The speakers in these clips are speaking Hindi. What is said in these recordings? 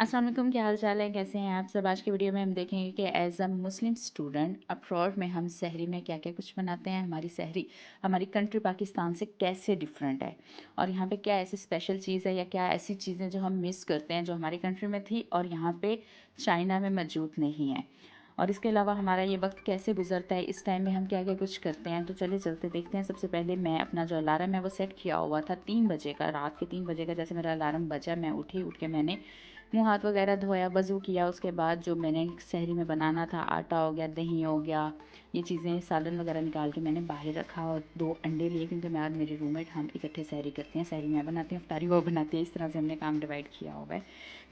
अस्सलाम वालेकुम, क्या हाल चाल है? कैसे हैं आप सब? आज की वीडियो में हम देखेंगे कि as a Muslim student abroad में हम सहरी में क्या क्या कुछ बनाते हैं। हमारी सहरी हमारी कंट्री पाकिस्तान से कैसे डिफरेंट है और यहाँ पे क्या ऐसी स्पेशल चीज़ है या क्या ऐसी चीज़ें जो हम मिस करते हैं जो हमारी कंट्री में थी और यहाँ पे चाइना में मौजूद नहीं है। और इसके अलावा हमारा ये वक्त कैसे गुजरता है, इस टाइम में हम क्या क्या कुछ करते हैं। तो चलिए चलते देखते हैं। सबसे पहले मैं अपना जो अलार्म है वो सेट किया हुआ था 3 बजे का, रात के 3 बजे का। जैसे मेरा अलार्म बजा मैं उठी, उठ के मैंने मुँह हाथ वगैरह धोया, वज़ू किया। उसके बाद जो मैंने सहरी में बनाना था, आटा हो गया, दही हो गया, ये चीज़ें सालन वगैरह निकाल के मैंने बाहर रखा और 2 अंडे लिए, क्योंकि मैं और मेरी रूममेट हम इकट्ठे सहरी करते हैं। सहरी मैं बनाती हूँ, इफ्तारी वो बनाती है। इस तरह से हमने काम डिवाइड किया हुआ है।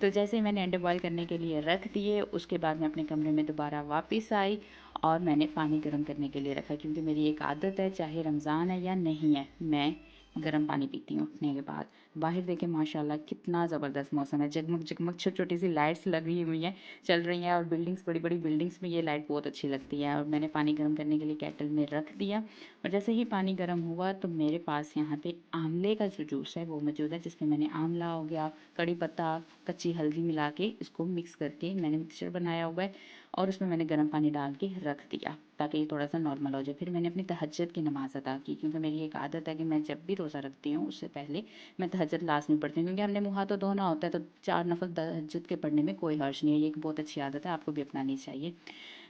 तो जैसे ही मैंने अंडे बॉयल करने के लिए रख दिए, उसके बाद मैं अपने कमरे में दोबारा वापस आई और मैंने पानी गर्म करने के लिए रखा, क्योंकि मेरी एक आदत है, चाहे रमज़ान है या नहीं है, मैं गर्म पानी पीती हूँ उठने के बाद। बाहर देखें माशाल्लाह कितना ज़बरदस्त मौसम है, जगमग जगमग छोटी छोटी सी लाइट्स लगी हुई हैं, चल रही हैं। और बिल्डिंग्स, बड़ी बड़ी बिल्डिंग्स में ये लाइट बहुत अच्छी लगती है। और मैंने पानी गर्म करने के लिए केटल में रख दिया और जैसे ही पानी गर्म हुआ तो मेरे पास यहाँ पे आंवले का जो जूस है वो मौजूद है, जिसमें मैंने आंवला हो गया, कड़ी पत्ता, कच्ची हल्दी मिला के इसको मिक्स करके मैंने मिक्सचर बनाया हुआ है और उसमें मैंने गर्म पानी डाल के रख दिया ताकि ये थोड़ा सा नॉर्मल हो जाए। फिर मैंने अपनी तहज्जुद की नमाज़ अदा की, क्योंकि मेरी एक आदत है कि मैं जब भी रोज़ा रखती हूँ उससे पहले मैं तहज्जुद लाज़मी पढ़ती हूँ, क्योंकि हमने मुँह हाथ तो धोना होता है, तो 4 नफ़ल तहज्जुद के पढ़ने में कोई हर्ज नहीं है। ये एक बहुत अच्छी आदत है, आपको भी अपनानी चाहिए।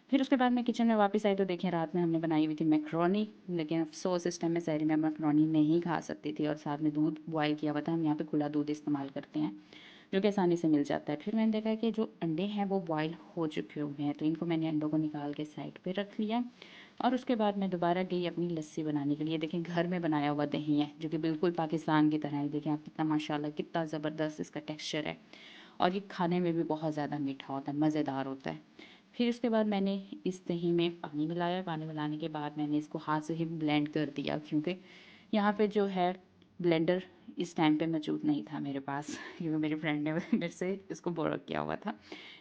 फिर उसके बाद मैं किचन में वापस आई तो देखें रात में हमने बनाई हुई थी मैकरोनी, लेकिन अफ़सोस इस टाइम में सहरी में मैकरोनी नहीं खा सकती थी और साथ में दूध बॉयल किया हुआ था। हम यहाँ पे खुला दूध इस्तेमाल करते हैं जो कि आसानी से मिल जाता है। फिर मैंने देखा कि जो अंडे हैं वो बॉयल हो चुके हुए हैं, तो इनको मैंने अंडों को निकाल के साइड पे रख लिया और उसके बाद मैं दोबारा गई अपनी लस्सी बनाने के लिए। देखें घर में बनाया हुआ दही है जो कि बिल्कुल पाकिस्तान की तरह है। देखें आप कितना माशाल्लाह कितना ज़बरदस्त इसका टेक्सचर है और ये खाने में भी बहुत ज़्यादा मीठा होता है, मज़ेदार होता है। फिर उसके बाद मैंने इस दही में पानी मिलाया। पानी मिलाने के बाद मैंने इसको हाथ से ही ब्लेंड कर दिया, क्योंकि यहाँ पे जो है ब्लेंडर इस टाइम पे मौजूद नहीं था मेरे पास, क्योंकि मेरी फ्रेंड ने मेरे से इसको बोरो किया हुआ था।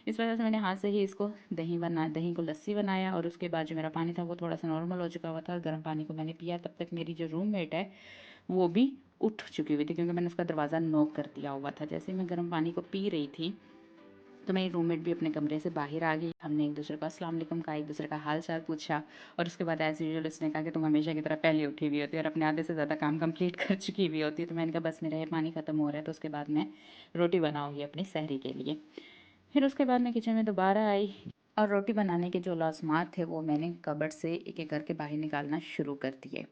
इस वजह से मैंने हाथ से ही इसको दही को लस्सी बनाया और उसके बाद जो मेरा पानी था वो थोड़ा सा नॉर्मल हो चुका हुआ था और गर्म पानी को मैंने पिया। तब तक मेरी जो रूममेट है वो भी उठ चुकी हुई थी, क्योंकि मैंने उसका दरवाज़ा नॉक कर दिया हुआ था। जैसे ही मैं गर्म पानी को पी रही थी तो मेरी रूममेट भी अपने कमरे से बाहर आ गई। हमने एक दूसरे को अस्सलाम वालेकुम कहा, एक दूसरे का हाल चाल पूछा और उसके बाद एज़ यूजुअल उसने कहा कि तुम हमेशा की तरह पहले उठी हुई होती है और अपने आधे से ज़्यादा काम कंप्लीट कर चुकी हुई होती है। तो मैंने कहा बस मेरा ये पानी ख़त्म हो रहा है, तो उसके बाद मैं रोटी बनाऊँगी अपनी सहरी के लिए। फिर उसके बाद मैं किचन में दोबारा आई और रोटी बनाने के जो लाज़िमात थे वो मैंने कबर्ड से एक-एक करके बाहर निकालना शुरू कर दिए।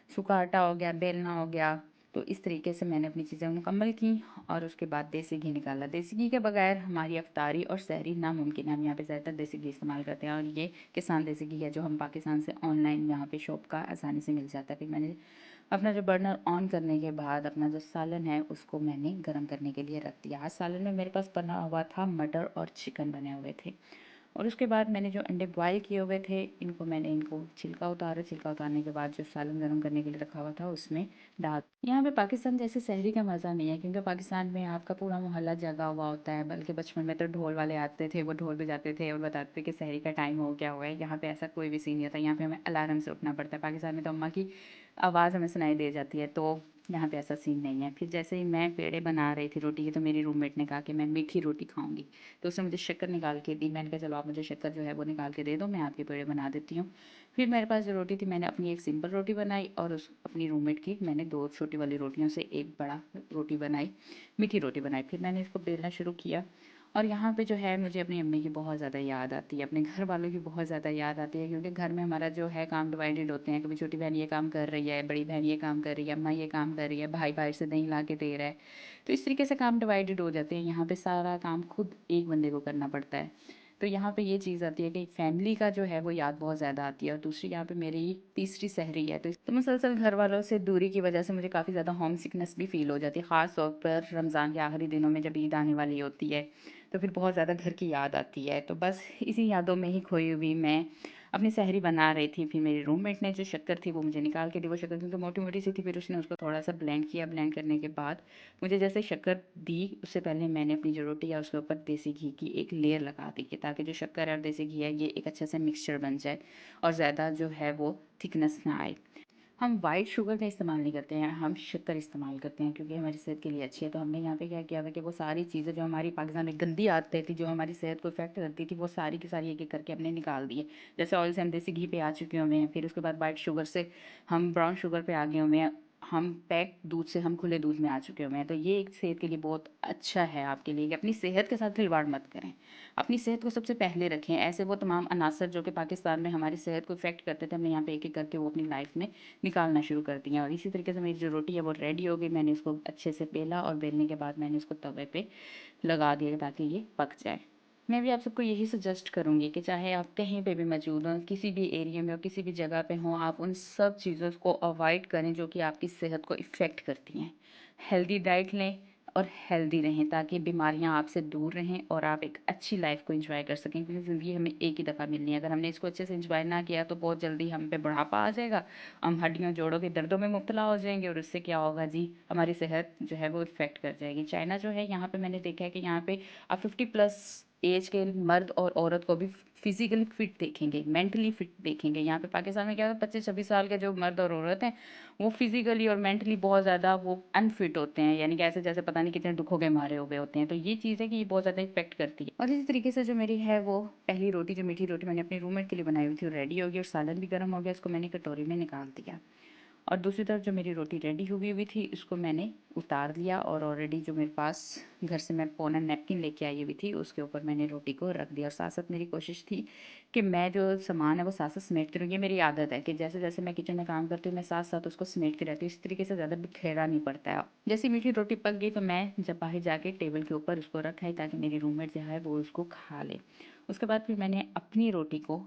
सूखा आटा हो गया, बेलना हो गया, तो इस तरीके से मैंने अपनी चीज़ें मुकम्मल की और उसके बाद देसी घी निकाला। देसी घी के बगैर हमारी इफ्तारी और सहरी नामुमकिन है। हम यहाँ पे ज़्यादातर देसी घी इस्तेमाल करते हैं और ये किसान देसी घी है जो हम पाकिस्तान से ऑनलाइन यहाँ पे शॉप का आसानी से मिल जाता है। फिर मैंने अपना जो बर्नर ऑन करने के बाद अपना जो सालन है उसको मैंने गर्म करने के लिए रख दिया। आज सालन में मेरे पास बना हुआ था मटर और चिकन बने हुए थे और उसके बाद मैंने जो अंडे बॉयल किए हुए थे इनको छिलका उतारा। छिलका उतारने के बाद जो सालन गर्म करने के लिए रखा हुआ था उसमें डाल। यहाँ पे पाकिस्तान जैसे सहरी का मज़ा नहीं है, क्योंकि पाकिस्तान में आपका पूरा मोहल्ला जगा हुआ होता है। बल्कि बचपन में तो ढोल वाले आते थे, वो ढोल बजाते थे और बताते थे कि सहरी का टाइम हो गया हुआ है। यहाँ पे ऐसा कोई भी सीन नहीं होता। यहाँ पे हमें अलार्म से उठना पड़ता है। पाकिस्तान में तो अम्मा की आवाज़ हमें सुनाई दे जाती है, तो यहाँ पे ऐसा सीन नहीं है। फिर जैसे ही मैं पेड़े बना रही थी रोटी की तो मेरी रूममेट ने कहा कि मैं मीठी रोटी खाऊंगी, तो उसने मुझे शक्कर निकाल के दी। मैंने कहा चलो आप मुझे शक्कर जो है वो निकाल के दे दो, मैं आपके पेड़े बना देती हूँ। फिर मेरे पास जो रोटी थी मैंने अपनी एक सिंपल रोटी बनाई और उस अपनी रूममेट की मैंने 2 छोटी वाली रोटियों से एक बड़ा रोटी बनाई, मीठी रोटी बनाई। फिर मैंने इसको बेलना शुरू किया और यहाँ पे जो है मुझे अपनी अम्मी की बहुत ज़्यादा याद आती है, अपने घर वालों की बहुत ज़्यादा याद आती है, क्योंकि घर में हमारा जो है काम डिवाइडेड होते हैं। कभी छोटी बहन ये काम कर रही है, बड़ी बहन ये काम कर रही है, अम्मा ये काम कर रही है, भाई बाहर से दही ला के दे रहा है। तो इस तरीके से काम डिवाइडेड हो जाते हैं। यहाँ पे सारा काम खुद एक बंदे को करना पड़ता है। तो यहाँ पे ये चीज़ आती है कि फैमिली का जो है वो याद बहुत ज़्यादा आती है। और दूसरी यहाँ पे मेरी तीसरी सहरी है, तो मुसलसल घर वालों से दूरी की वजह से मुझे काफ़ी ज़्यादा होम सिकनेस भी फ़ील हो जाती है। ख़ास तौर पर रमज़ान के आखिरी दिनों में जब ईद आने वाली होती है तो फिर बहुत ज़्यादा घर की याद आती है। तो बस इसी यादों में ही खोई हुई मैं अपनी सहरी बना रही थी। फिर मेरी रूममेट ने जो शक्कर थी वो मुझे निकाल के दी। वो शक्कर क्योंकि मोटी मोटी सी थी, फिर उसने उसको थोड़ा सा ब्लेंड किया। ब्लेंड करने के बाद मुझे जैसे शक्कर दी उससे पहले मैंने अपनी जो रोटी है उसके ऊपर देसी घी की एक लेयर लगा दी कि ताकि जो शक्कर है और देसी घी है ये एक अच्छे से मिक्सचर बन जाए और ज़्यादा जो है वो थिकनेस ना आए। हम वाइट शुगर का इस्तेमाल नहीं करते हैं, हम शक्कर इस्तेमाल करते हैं क्योंकि हमारी सेहत के लिए अच्छी है। तो हमने यहाँ पे क्या किया था कि वो सारी चीज़ें जो हमारी पाकिस्तान में गंदी आदतें थी, जो हमारी सेहत को इफेक्ट करती थी, वो सारी की सारी एक-एक करके हमने निकाल दी है। जैसे ऑयल से हम देसी घी पे आ चुके हुए हैं, फिर उसके बाद वाइट शुगर से हम ब्राउन शुगर पे आ गए हुए हैं, हम पैक दूध से हम खुले दूध में आ चुके हुए हैं। तो ये एक सेहत के लिए बहुत अच्छा है आपके लिए कि अपनी सेहत के साथ खिलवाड़ मत करें। अपनी सेहत को सबसे पहले रखें। ऐसे वो तमाम अनासर जो कि पाकिस्तान में हमारी सेहत को इफ़ेक्ट करते थे, हमने यहाँ पे एक-एक करके वो अपनी लाइफ में निकालना शुरू कर दिया। और इसी तरीके से मेरी जो रोटी है वो रेडी हो गई। मैंने इसको अच्छे से बेला और बेलने के बाद मैंने इसको तवे पे लगा दिया ताकि ये पक जाए। मैं भी आप सबको यही सजेस्ट करूँगी कि चाहे आप कहीं पे भी मौजूद हों, किसी भी एरिया में हो, किसी भी जगह पे हों, आप उन सब चीज़ों को अवॉइड करें जो कि आपकी सेहत को इफ़ेक्ट करती हैं। हेल्दी डाइट लें और हेल्दी रहें ताकि बीमारियाँ आपसे दूर रहें और आप एक अच्छी लाइफ़ को एंजॉय कर सकें, क्योंकि ज़िंदगी हमें एक ही दफ़ा मिलनी है। अगर हमने इसको अच्छे से एंजॉय ना किया तो बहुत जल्दी हम पे बुढ़ापा आ जाएगा, हम हड्डियों जोड़ों के दर्दों में मुब्तला हो जाएंगे और उससे क्या होगा जी, हमारी सेहत जो है वो इफ़ेक्ट कर जाएगी। चाइना जो है यहाँ पे मैंने देखा है कि यहाँ पे आप 50+ एज के मर्द और औरत को भी फिजिकली फिट देखेंगे, मेंटली फिट देखेंगे। यहाँ पे पाकिस्तान में क्या होता है, 25-26 साल के जो मर्द और औरत हैं वो फिजिकली और मेंटली बहुत ज़्यादा वो अनफिट होते हैं, यानी कि ऐसे जैसे पता नहीं कितने दुखों के मारे हुए होते हैं। तो ये चीज़ है कि ये बहुत ज़्यादा इफेक्ट करती है। और इसी तरीके से जो मेरी है वो पहली रोटी, जो मीठी रोटी मैंने अपने रूममेट के लिए बनाई हुई थी, वो रेडी हो गई और सालन भी गर्म हो गया, इसको मैंने कटोरी में निकाल दिया। और दूसरी तरफ जो मेरी रोटी रेडी हुई थी उसको मैंने उतार लिया और ऑलरेडी जो मेरे पास घर से मैं पौना नैपकिन लेके आई हुई थी उसके ऊपर मैंने रोटी को रख दिया। और साथ साथ मेरी कोशिश थी कि मैं जो सामान है वो साथ साथ समेटती रहूँ। ये मेरी आदत है कि जैसे जैसे मैं किचन में काम करती हूँ मैं साथ साथ उसको समेटती रहती हूँ, इस तरीके से ज़्यादा बिखेरा नहीं पड़ता है। जैसी मीठी रोटी पक गई तो मैं जब बाहर जाके टेबल के ऊपर उसको रखा ताकि मेरी रूममेट जो है वो उसको खा ले। उसके बाद फिर मैंने अपनी रोटी को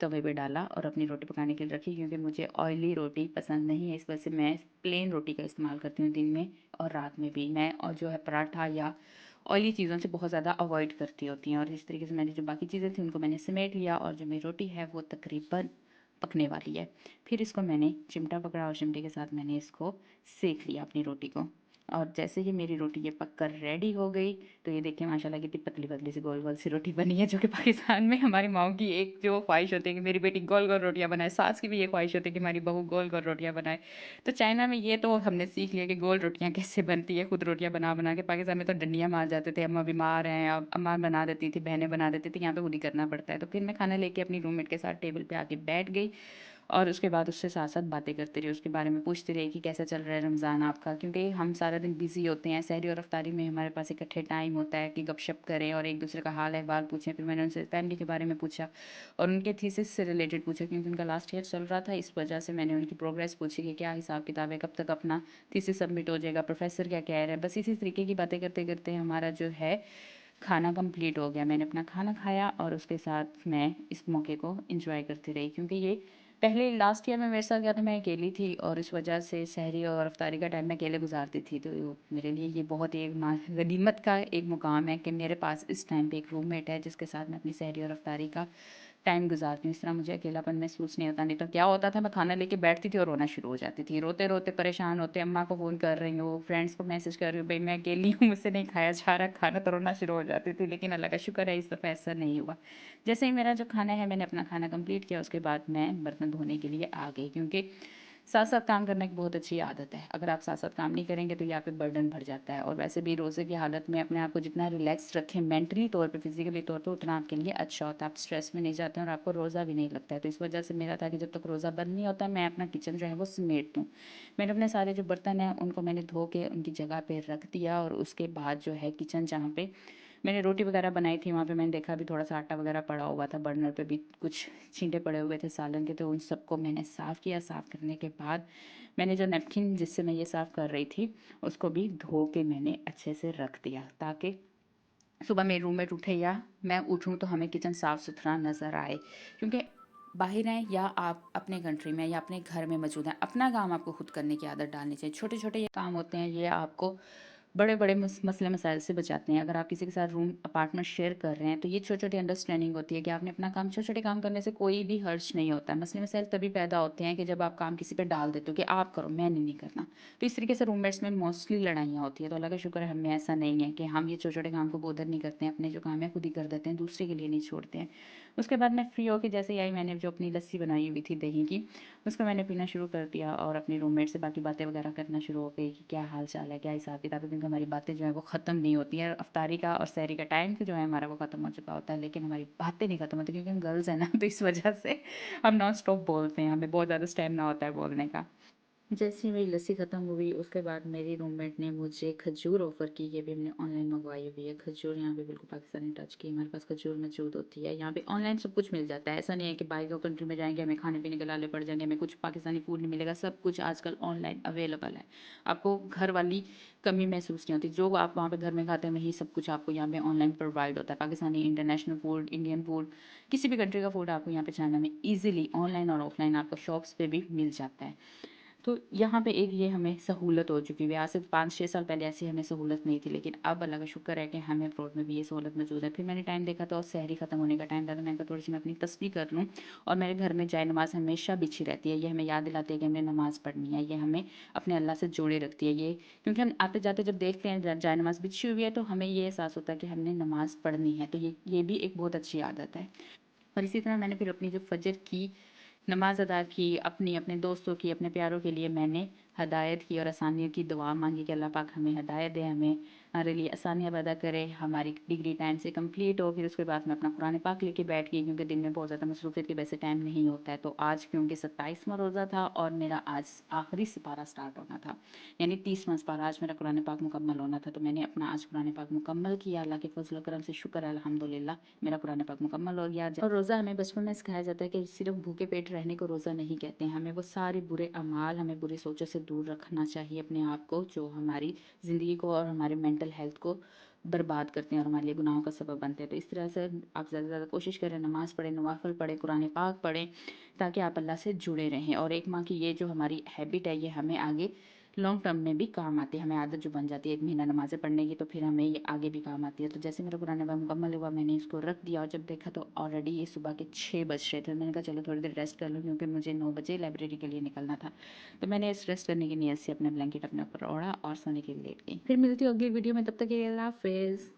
तवे पे डाला और अपनी रोटी पकाने के लिए रखी, क्योंकि मुझे ऑयली रोटी पसंद नहीं है। इस वजह से मैं प्लेन रोटी का इस्तेमाल करती हूँ दिन में और रात में भी। मैं और जो है पराठा या ऑयली चीज़ों से बहुत ज़्यादा अवॉइड करती होती हैं। और इस तरीके से मैंने जो बाकी चीज़ें थी उनको मैंने समेट लिया और जो मेरी रोटी है वो तकरीबन पकने वाली है। फिर इसको मैंने चिमटा पकड़ा और चिमटे के साथ मैंने इसको सेक लिया अपनी रोटी को। और जैसे ही मेरी रोटी ये पक कर रेडी हो गई तो ये देखिए माशाल्लाह कितनी पतली पतली सी गोल गोल सी रोटी बनी है, जो कि पाकिस्तान में हमारी माओ की एक जो ख्वाहिश होती है कि मेरी बेटी गोल गोल रोटियां बनाए, सास की भी ये ख्वाहिश होती है कि हमारी बहू गोल गोल रोटियां बनाए। तो चाइना में ये तो हमने सीख लिया कि गोल रोटियां कैसे बनती है, खुद रोटियां बना बना के। पाकिस्तान में तो डंडियां मार जाते थे, अम्मा बीमार हैं, अब अम्मा बना देती थी, बहनें बना देती थी, यहाँ पे खुद ही करना पड़ता है। तो फिर मैं खाना लेके अपनी रूममेट के साथ टेबल पे आके बैठ गई और उसके बाद उससे साथ साथ बातें करते रहे, उसके बारे में पूछते रहे कि कैसा चल रहा है रमज़ान आपका, क्योंकि हम सारा दिन बिजी होते हैं। सहरी और अफ्तारी में हमारे पास इकट्ठे टाइम होता है कि गपशप करें और एक दूसरे का हाल अहवाल पूछें। फिर मैंने उनसे फैमिली के बारे में पूछा और उनके थीसिस से रिलेटेड पूछा, क्योंकि उनका लास्ट ईयर चल रहा था। इस वजह से मैंने उनकी प्रोग्रेस पूछी कि क्या हिसाब किताब है, कब तक अपना थीसिस सबमिट हो जाएगा, प्रोफेसर क्या कह रहे हैं। बस इसी तरीके की बातें करते करते हमारा जो है खाना कंप्लीट हो गया। मैंने अपना खाना खाया और उसके साथ मैं इस मौके को एंजॉय करती रही, क्योंकि ये पहले लास्ट ईयर में मेरे साथ क्या था, मैं अकेली थी और इस वजह से सहरी और अफ्तारी का टाइम मैं अकेले गुजारती थी। तो मेरे लिए ये बहुत ही एक गनीमत का एक मुकाम है कि मेरे पास इस टाइम पे एक रूममेट है जिसके साथ मैं अपनी सहरी और अफ्तारी का टाइम गुजारती हूँ। इस तरह मुझे अकेलापन महसूस नहीं होता। नहीं तो क्या होता था, मैं खाना लेके बैठती थी और रोना शुरू हो जाती थी, रोते रोते परेशान होते, अम्मा को फ़ोन कर रही हूँ, फ्रेंड्स को मैसेज कर रही हूँ, भाई मैं अकेली हूँ, मुझसे नहीं खाया जा रहा खाना, तो रोना शुरू हो जाती थी। लेकिन अल्लाह का शुक्र है इस दफ़ा ऐसा नहीं हुआ। जैसे ही मेरा जो खाना है, मैंने अपना खाना कंप्लीट किया, उसके बाद मैं बर्तन धोने के लिए आ गई, क्योंकि साथ साथ काम करना एक बहुत अच्छी आदत है। अगर आप साथ साथ काम नहीं करेंगे तो ये आप पे बर्डन भर जाता है। और वैसे भी रोज़े की हालत में अपने आप को जितना रिलैक्स रखें मेंटली तौर पे, फिजिकली तौर पे, उतना आपके लिए अच्छा होता है। आप स्ट्रेस में नहीं जाते हैं और आपको रोज़ा भी नहीं लगता है। तो इस वजह से मेरा था कि जब तक रोज़ा बंद नहीं होता मैं अपना किचन जो है वो समेट दूँ। मैंने अपने सारे जो बर्तन हैं उनको मैंने धो के उनकी जगह पे रख दिया और उसके बाद जो है किचन जहाँ पे मैंने रोटी वगैरह बनाई थी वहाँ पे मैंने देखा अभी थोड़ा सा आटा वगैरह पड़ा हुआ था, बर्नर पे भी कुछ छींटे पड़े हुए थे सालन के, तो उन सबको मैंने साफ़ किया। साफ़ करने के बाद मैंने जो नैपकिन जिससे मैं ये साफ़ कर रही थी उसको भी धो के मैंने अच्छे से रख दिया, ताकि सुबह मेरे रूममेट उठे या मैं उठूँ तो हमें किचन साफ़ सुथरा नज़र आए। क्योंकि बाहर हैं या आप अपने कंट्री में या अपने घर में मौजूद हैं, अपना काम आपको खुद करने की आदत डालनी चाहिए। छोटे छोटे ये काम होते हैं, ये आपको बड़े-बड़े मसले मसाइल से बचाते हैं। अगर आप किसी के साथ रूम अपार्टमेंट शेयर कर रहे हैं, तो ये छोटी-छोटी अंडरस्टैंडिंग होती है कि आपने अपना काम छोटे-छोटे काम करने से कोई भी हर्ज नहीं होता है। मसले मसाइल तभी पैदा होते हैं कि जब आप काम किसी पे डाल देते हो कि आप करो, मैंने नहीं करना। तो इस तरीके से रूममेट्स में मोस्टली लड़ाइयाँ होती हैं। तो अल्लाह का शुक्र है हमें ऐसा नहीं है कि हम ये छोटे-छोटे काम को बोदर नहीं करते हैं, अपने जो काम है खुद ही कर देते हैं, दूसरे के लिए नहीं छोड़ते हैं। उसके बाद मैं फ्री होके जैसे ही आई, मैंने जो अपनी लस्सी बनाई हुई थी दही की, उसको मैंने पीना शुरू कर दिया और अपनी रूममेट से बाकी बातें वगैरह करना शुरू हो गई कि क्या हाल चाल है, क्या हिसाब किताब है, क्योंकि हमारी बातें जो है वो ख़त्म नहीं होती हैं। अफ्तारी का और सहरी का टाइम जो है हमारा वो ख़त्म हो चुका होता है, लेकिन हमारी बातें नहीं ख़त्म होती क्योंकि हम गर्ल्स हैं ना, तो इस वजह से हम नॉन स्टॉप बोलते हैं, हमें बहुत ज़्यादा स्टेमिना होता है बोलने का। जैसे ही मेरी लस्सी ख़त्म हुई, उसके बाद मेरी रूममेट ने मुझे खजूर ऑफ़र की। ये भी हमने ऑनलाइन मंगवाई हुई है खजूर। यहाँ पे बिल्कुल पाकिस्तानी टच की हमारे पास खजूर मौजूद होती है। यहाँ पे ऑनलाइन सब कुछ मिल जाता है। ऐसा नहीं है कि बाहर की कंट्री में जाएंगे हमें खाने पीने के लाले पड़ जाएंगे, हमें कुछ पाकिस्तानी फूड नहीं मिलेगा। सब कुछ आजकल ऑनलाइन अवेलेबल है। आपको घर वाली कमी महसूस नहीं होती। जो आप वहाँ पे घर में खाते हैं वही सब कुछ आपको यहाँ पे ऑनलाइन प्रोवाइड होता है। Pakistani, international food, Indian food, किसी भी कंट्री का फूड आपको यहाँ पे चाइना में ईजिली ऑनलाइन और ऑफलाइन आपको शॉप्स पे भी मिल जाता है। तो यहाँ पे एक ये हमें सहूलत हो चुकी है। आज से 5-6 साल पहले ऐसी हमें सहूलत नहीं थी, लेकिन अब अल्लाह का शुक्र है कि हमें अब्रॉड में भी ये सहूलत मौजूद है। फिर मैंने टाइम देखा तो सहरी ख़त्म होने का टाइम था, तो मैंने कहा थोड़ी सी मैं अपनी तस्बीह कर लूँ। और मेरे घर में जाए नमाज़ हमेशा बिछी रहती है। ये हमें याद दिलाती है कि हमने नमाज़ पढ़नी है। ये हमें अपने अल्लाह से जोड़े रखती है ये, क्योंकि हम आते जाते जब देखते हैं जाए नमाज़ बिछी हुई है तो हमें ये एहसास होता है कि हमने नमाज़ पढ़नी है। तो ये भी एक बहुत अच्छी आदत है। और इसी तरह मैंने फिर अपनी जो फ़जर की नमाज़ अदा की, अपनी, अपने दोस्तों की, अपने प्यारों के लिए मैंने हदायत की और आसानियों की दुआ मांगी कि अल्लाह पाक हमें हदायत दे, हमारे लिए आसानियाँ पैदा करे, हमारी डिग्री टाइम से कंप्लीट हो। फिर उसके बाद मैं अपना कुरान पाक लेके बैठ गई, क्योंकि दिन में बहुत ज़्यादा मसरूफियत की वजह से टाइम नहीं होता है। तो आज क्योंकि 27वां रोज़ा था और मेरा आज आखिरी सिपारा स्टार्ट होना था, यानी 30वां सिपारा आज मेरा कुरान पाक मुकम्मल होना था। तो मैंने अपना आज कुरान पाक मुकम्मल किया। अल्लाह के फजल करम से शुक्र है अल्हम्दुलिल्लाह, मेरा कुरान पाक मुकम्मल हो गया। और रोज़ा हमें बचपन में सिखाया जाता है कि सिर्फ भूखे पेट रहने को रोज़ा नहीं कहते हैं। हमें वो सारे बुरे अमाल, हमें बुरी सोचों से दूर रखना चाहिए अपने आप को, जो हमारी ज़िंदगी को और हमारे मेंटल हेल्थ को बर्बाद करते हैं और हमारे लिए गुनाहों का सबब बनते हैं। तो इस तरह से आप ज़्यादा से ज़्यादा कोशिश करें, नमाज़ पढ़ें, नवाफ़िल पढ़ें, कुरान पाक पढ़ें, ताकि आप अल्लाह से जुड़े रहें। और एक माह की ये जो हमारी हैबिट है, ये हमें आगे लॉन्ग टर्म में भी काम आती है। हमें आदत जो बन जाती है 1 महीना नमाज़ें पढ़ने की, तो फिर हमें ये आगे भी काम आती है। तो जैसे मेरा कुरान पाक मुकम्मल हुआ, मैंने इसको रख दिया और जब देखा तो ऑलरेडी ये सुबह के 6 बज रहे थे। मैंने कहा चलो थोड़ी देर रेस्ट कर लूँ, क्योंकि मुझे 9 बजे लाइब्रेरी के लिए निकलना था। तो मैंने इस रेस्ट करने की नीयत से अपना ब्लैंकेट अपने ऊपर ओढ़ा और सोने के लिए लेट गई। फिर मिलती हूँ अगली वीडियो में, तब तक के लिए अल्लाह हाफ़िज़।